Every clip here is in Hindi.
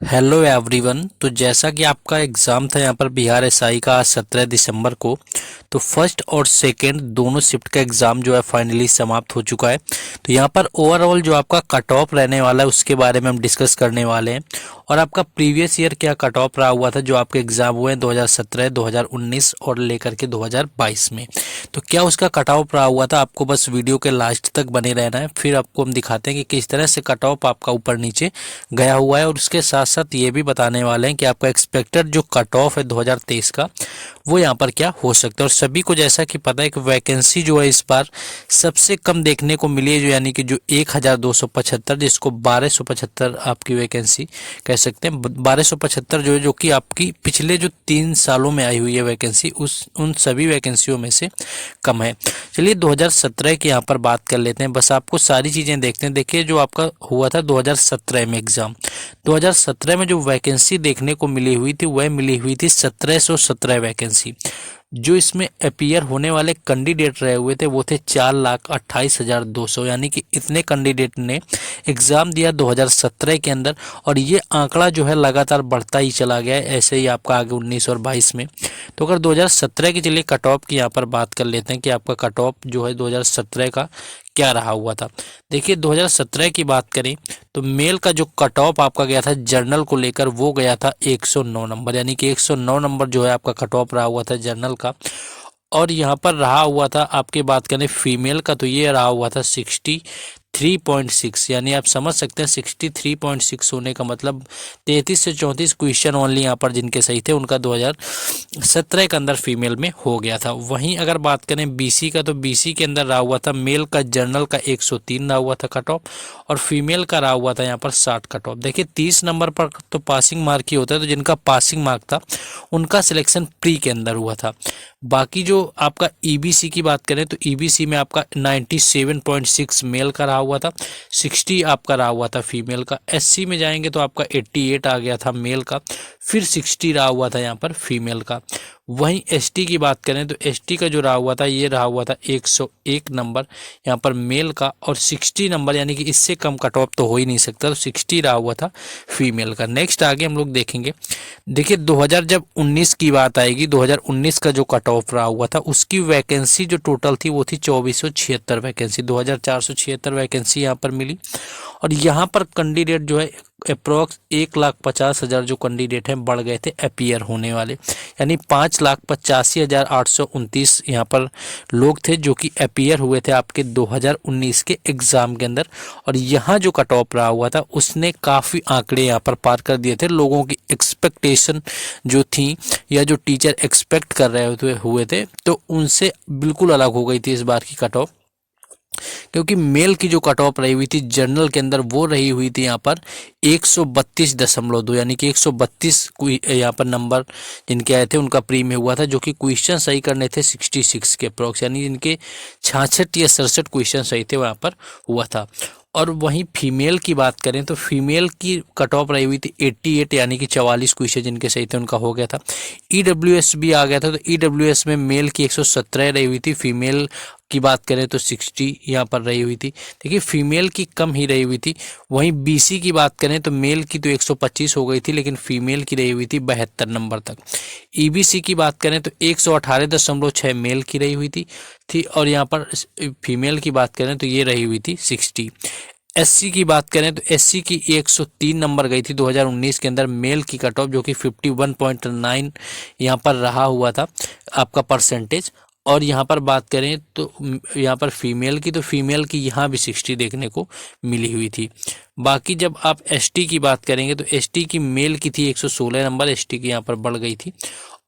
Hello everyone. तो जैसा कि आपका एग्ज़ाम था यहाँ पर बिहार एसआई का आज 17 दिसंबर को, तो फर्स्ट और सेकंड दोनों शिफ्ट का एग्ज़ाम जो है फाइनली समाप्त हो चुका है। तो यहाँ पर ओवरऑल जो आपका कट ऑफ रहने वाला है उसके बारे में हम डिस्कस करने वाले हैं, और आपका प्रीवियस ईयर क्या कट ऑफ रहा हुआ था जो आपके एग्ज़ाम हुए हैं 2017, 2019 और लेकर के 2022 में। तो क्या उसका कट ऑफ रहा हुआ था, आपको बस वीडियो के लास्ट तक बने रहना है। फिर आपको हम दिखाते हैं कि किस तरह से कट ऑफ आपका ऊपर नीचे गया हुआ है, और उसके साथ साथ ये भी बताने वाले हैं कि आपका एक्सपेक्टेड जो कट ऑफ है 2023 का वो यहाँ पर क्या हो सकता है। और सभी को जैसा कि पता है कि वैकेंसी जो है इस बार सबसे कम देखने को मिली है, जो यानी कि जो 1275, जिसको 1275 आपकी वैकेंसी कह सकते हैं। 1275 जो है, जो कि आपकी पिछले जो 3 सालों में आई हुई है वैकेंसी, उस उन सभी वैकेंसियों में से कम है। चलिए 2017 की यहाँ पर बात कर लेते हैं, बस आपको सारी चीज़ें देखते हैं। देखिए जो आपका हुआ था 2017 में एग्ज़ाम, 2017 में जो वैकेंसी देखने को मिली हुई थी वह मिली हुई थी 1717 वैकेंसी। जो इसमें अपीयर होने वाले कैंडिडेट रहे हुए थे वो थे 4,28,200, यानी कि इतने कैंडिडेट ने एग्ज़ाम दिया 2017 के अंदर। और ये आंकड़ा जो है लगातार बढ़ता ही चला गया है, ऐसे ही आपका आगे 19 और 22 में। तो अगर 2017 की चलिए कट ऑफ की यहाँ पर बात कर लेते हैं कि आपका कट ऑफ जो है 2017 का क्या रहा हुआ था। देखिए 2017 की बात करें तो मेल का जो कट ऑफ आपका गया था जर्नल को लेकर वो गया था 109 नंबर, यानी कि 109 नंबर जो है आपका कट ऑफ रहा हुआ था जर्नल का। और यहाँ पर रहा हुआ था आपकी बात करें फीमेल का, तो ये रहा हुआ था 63.6, यानी आप समझ सकते हैं 63.6 होने का मतलब 33 से 34 क्वेश्चन ओनली यहाँ पर जिनके सही थे उनका 2017 के अंदर फीमेल में हो गया था। वहीं अगर बात करें बीसी का, तो बीसी के अंदर रहा हुआ था मेल का जर्नल का 103 रहा हुआ था कट ऑफ, और फीमेल का रहा हुआ था यहाँ पर 60 कट ऑफ। देखिए 30 नंबर पर तो पासिंग मार्क ही होता है, तो जिनका पासिंग मार्क था उनका सिलेक्शन प्री के अंदर हुआ था। बाकी जो आपका ईबीसी की बात करें तो ईबीसी में आपका 97.6 मेल का रहा हुआ था, 60 आपका रहा हुआ था फीमेल का। एससी में जाएंगे तो आपका 88 आ गया था मेल का, फिर 60 रहा हुआ था यहाँ पर फीमेल का। वहीं एसटी की बात करें तो एसटी का जो रहा हुआ था ये रहा हुआ था 101 नंबर यहाँ पर मेल का, और 60 नंबर, यानी कि इससे कम कट ऑफ तो हो ही नहीं सकता, तो 60 रहा हुआ था फीमेल का। नेक्स्ट आगे हम लोग देखेंगे। देखिए 2019 की बात आएगी, 2019 का जो कट ऑफ रहा हुआ था उसकी वैकेंसी जो टोटल थी वो थी 2476 वैकेंसी, 2476 वैकेंसी यहाँ पर मिली। और यहाँ पर कैंडिडेट जो है अप्रोक्स 1,50,000 जो कैंडिडेट हैं बढ़ गए थे अपीयर होने वाले, यानी 5,85,829 यहाँ पर लोग थे जो कि अपीयर हुए थे आपके 2019 के एग्ज़ाम के अंदर। और यहाँ जो कट ऑफ रहा हुआ था उसने काफ़ी आंकड़े यहाँ पर पार कर दिए थे, लोगों की एक्सपेक्टेशन जो थी या जो टीचर एक्सपेक्ट कर रहे हुए थे तो उनसे बिल्कुल अलग हो गई थी इस बार की कट ऑफ। क्योंकि मेल की जो कट ऑफ रही हुई थी जनरल के अंदर वो रही हुई थी यहाँ पर 132.2, यानी कि 132 यहाँ पर नंबर जिनके आए थे उनका प्री में हुआ था, जो कि क्वेश्चन सही करने थे 66 के अप्रोक्स, यानी जिनके 66 या 67 क्वेश्चन सही थे वहाँ पर हुआ था। और वहीं फीमेल की बात करें तो फीमेल की कट ऑफ रही हुई थी 88, यानी कि 44 क्वेश्चन जिनके सही थे उनका हो गया था। ईडब्ल्यूएस भी आ गया था, तो ईडब्ल्यूएस में मेल की 117 रही हुई थी, फीमेल की बात करें तो 60 यहाँ पर रही हुई थी। देखिए फीमेल की कम ही रही हुई थी। वहीं बीसी की बात करें तो मेल की तो 125 हो गई थी, लेकिन फीमेल की रही हुई थी 72 नंबर तक। ईबीसी की बात करें तो 118.6 मेल की रही हुई थी, और यहाँ पर फीमेल की बात करें तो ये रही हुई थी 60। एससी की बात करें तो एससी की 103 नंबर गई थी 2019 के अंदर मेल की कट ऑफ, जो कि 51.9 यहाँ पर रहा हुआ था आपका परसेंटेज। और यहाँ पर बात करें तो यहाँ पर फीमेल की, तो फीमेल की यहाँ भी 60 देखने को मिली हुई थी। बाकी जब आप एसटी की बात करेंगे तो एसटी की मेल की थी 116 नंबर, एसटी की यहाँ पर बढ़ गई थी,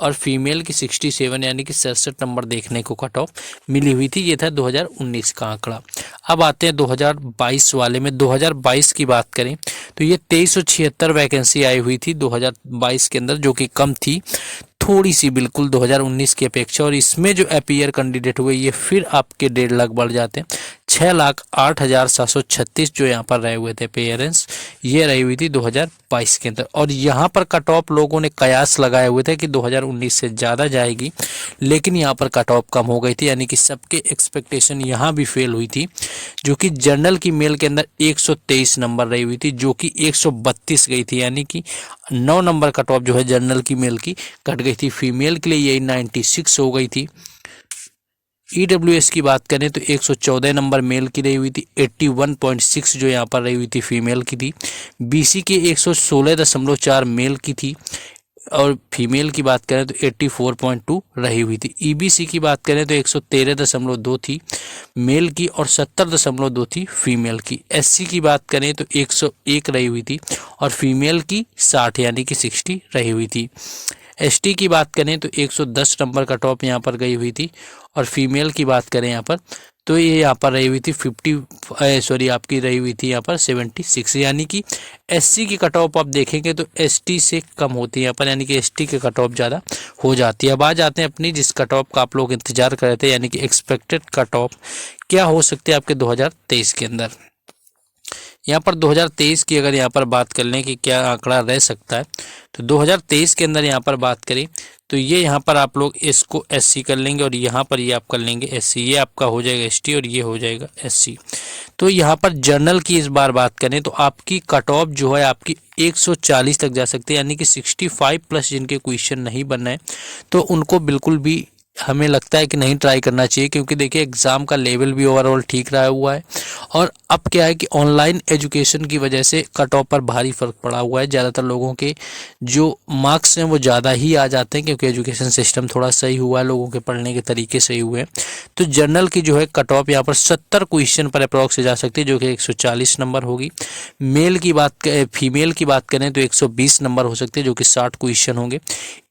और फीमेल की 67 यानी कि 67 नंबर देखने को कट ऑफ मिली हुई थी। ये था 2019 का आंकड़ा। अब आते हैं 2022 वाले में। 2022 की बात करें तो ये 2376 वैकेंसी आई हुई थी 2022 के अंदर, जो कि कम थी थोड़ी सी बिल्कुल 2019 की अपेक्षा। और इसमें जो अपीयर कैंडिडेट हुए ये फिर आपके 1.5 लाख बढ़ जाते हैं, 6,08,736 जो यहाँ पर रहे हुए थे पेरेंट्स ये रही हुई थी 2022 के अंदर। और यहाँ पर कट ऑफ लोगों ने कयास लगाए हुए थे कि 2019 से ज़्यादा जाएगी, लेकिन यहाँ पर कट ऑफ कम हो गई थी, यानी कि सबके एक्सपेक्टेशन यहाँ भी फेल हुई थी, जो कि जनरल की मेल के अंदर 123 नंबर रही हुई थी, जो कि 132 गई थी, यानी कि 9 नंबर कट ऑफ जो है जनरल की मेल की कट गई थी। फीमेल के लिए यही 96 हो गई थी। ईडब्ल्यूएस की बात करें तो 114 नंबर मेल की रही हुई थी, 81.6 जो यहाँ पर रही हुई थी फीमेल की थी। बीसी की 116.4 मेल की थी, और फीमेल की बात करें तो 84.2 रही हुई थी। ईबीसी की बात करें तो 113.2 थी मेल की, और 70.2 थी फीमेल की। एससी की बात करें तो 101 रही हुई थी, और फीमेल की 60 यानी कि 60 रही हुई थी। एसटी की बात करें तो 110 नंबर कट ऑफ यहाँ पर गई हुई थी, और फीमेल की बात करें यहाँ पर तो ये यहाँ पर रही हुई थी 50 आपकी रही हुई थी यहाँ पर 76, यानी कि एससी की कट ऑफ आप देखेंगे तो एसटी से कम होती है यहाँ पर, यानी कि एसटी की कट ऑफ ज़्यादा हो जाती है। अब आ जाते हैं अपनी जिस कट ऑफ का आप लोग इंतजार कर रहे थे, यानी कि एक्सपेक्टेड कट ऑफ क्या हो सकती है आपके 2023 के अंदर। यहाँ पर 2023 की अगर यहाँ पर बात कर लें कि क्या आंकड़ा रह सकता है, तो 2023 के अंदर यहाँ पर बात करें तो ये यहाँ पर आप लोग इसको एससी कर लेंगे, और यहाँ पर ये आप कर लेंगे एससी, ये आपका हो जाएगा एसटी, और ये हो जाएगा एससी। तो यहाँ पर जनरल की इस बार बात करें तो आपकी कट ऑफ जो है आपकी 140 तक जा सकती है, यानी कि 65 प्लस जिनके क्वेश्चन नहीं बन रहे तो उनको बिल्कुल भी हमें लगता है कि नहीं ट्राई करना चाहिए, क्योंकि देखिए एग्ज़ाम का लेवल भी ओवरऑल ठीक रहा हुआ है, और अब क्या है कि ऑनलाइन एजुकेशन की वजह से कट ऑफ पर भारी फर्क पड़ा हुआ है। ज़्यादातर लोगों के जो मार्क्स हैं वो ज़्यादा ही आ जाते हैं, क्योंकि एजुकेशन सिस्टम थोड़ा सही हुआ है, लोगों के पढ़ने के तरीके सही हुए हैं। तो जनरल की जो है कट ऑफ यहाँ पर 70 क्वेश्चन पर अप्रॉक्स जा सकती है, जो कि 140 नंबर होगी। फीमेल की बात करें तो 120 नंबर हो सकते हैं, जो कि 60 क्वेश्चन होंगे।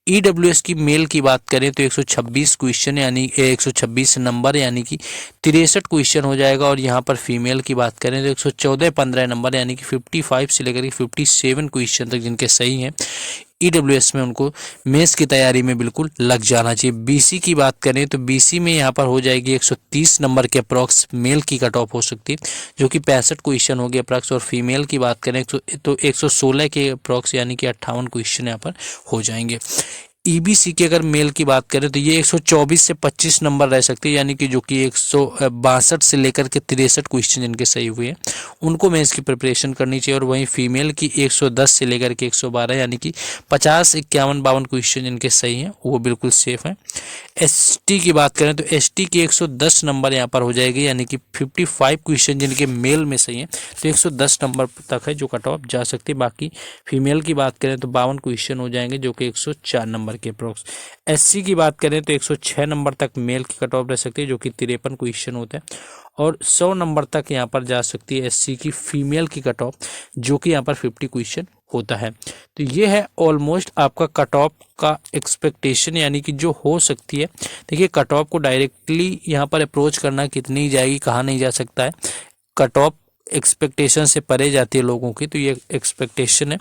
ईडब्ल्यूएस की मेल की बात करें तो 126 क्वेश्चन यानी 126 नंबर यानी कि 63 क्वेश्चन हो जाएगा, और यहाँ पर फीमेल की बात करें तो 114-15 नंबर यानी कि 55 से लेकर के 57 क्वेश्चन तक जिनके सही हैं ईडब्ल्यूएस में, उनको मेंस की तैयारी में बिल्कुल लग जाना चाहिए। बीसी की बात करें तो बीसी में यहाँ पर हो जाएगी 130 नंबर के अप्रॉक्स मेल की कट ऑफ हो सकती है, जो कि 65 क्वेश्चन होगी अप्रॉक्स, और फीमेल की बात करें तो 116 के अप्रॉक्स यानी कि 58 क्वेश्चन यहाँ पर हो जाएंगे। ईबीसी की अगर मेल की बात करें तो ये 124 से 25 नंबर रह सकते हैं, यानी कि जो कि 162 से लेकर के 63 क्वेश्चन जिनके सही हुए हैं उनको मेंस की प्रिपरेशन करनी चाहिए। और वहीं फीमेल की 110 से लेकर के 112 यानी कि 50, 51, 52 क्वेश्चन जिनके सही हैं वो बिल्कुल सेफ हैं। एसटी की बात करें तो एसटी की 110 नंबर यहाँ पर हो जाएगी, यानी कि 55 क्वेश्चन जिनके मेल में सही हैं तो 110 नंबर तक है जो कट ऑफ जा सकती है। बाकी फीमेल की बात करें तो 52 क्वेश्चन हो जाएंगे, जो कि 104 नंबर के अप्रोक्स। एससी की बात करें तो 106 नंबर तक मेल की कट ऑफ रह सकती है, जो कि 53 क्वेश्चन होता है, और 100 नंबर तक यहाँ पर जा सकती है एससी की फीमेल की कट ऑफ, जो कि यहाँ पर 50 क्वेश्चन होता है। तो ये है ऑलमोस्ट आपका कट ऑफ का एक्सपेक्टेशन, यानी कि जो हो सकती है। देखिए कट ऑफ को डायरेक्टली यहाँ पर अप्रोच करना कितनी जाएगी कहाँ नहीं जा सकता है, कट ऑफ एक्सपेक्टेशन से परे जाती है लोगों की, तो ये एक्सपेक्टेशन है।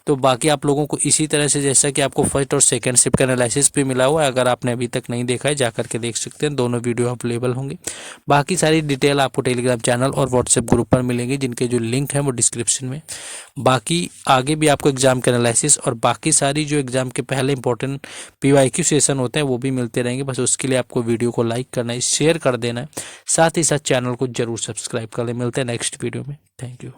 तो बाकी आप लोगों को इसी तरह से जैसा कि आपको फर्स्ट और सेकंड शिफ्ट का एनालिसिस भी मिला हुआ है, अगर आपने अभी तक नहीं देखा है जाकर के देख सकते हैं, दोनों वीडियो अवेलेबल होंगे। बाकी सारी डिटेल आपको टेलीग्राम चैनल और व्हाट्सएप ग्रुप पर मिलेंगी, जिनके जो लिंक हैं वो डिस्क्रिप्शन में। बाकी आगे भी आपको एग्जाम के एनालिसिस और बाकी सारी जो एग्जाम के पहले इंपॉर्टेंट PYQ सेशन होते हैं वो भी मिलते रहेंगे। बस उसके लिए आपको वीडियो को लाइक करना है, शेयर कर देना है, साथ ही साथ चैनल को जरूर सब्सक्राइब कर ले। मिलते हैं नेक्स्ट वीडियो में। Thank you.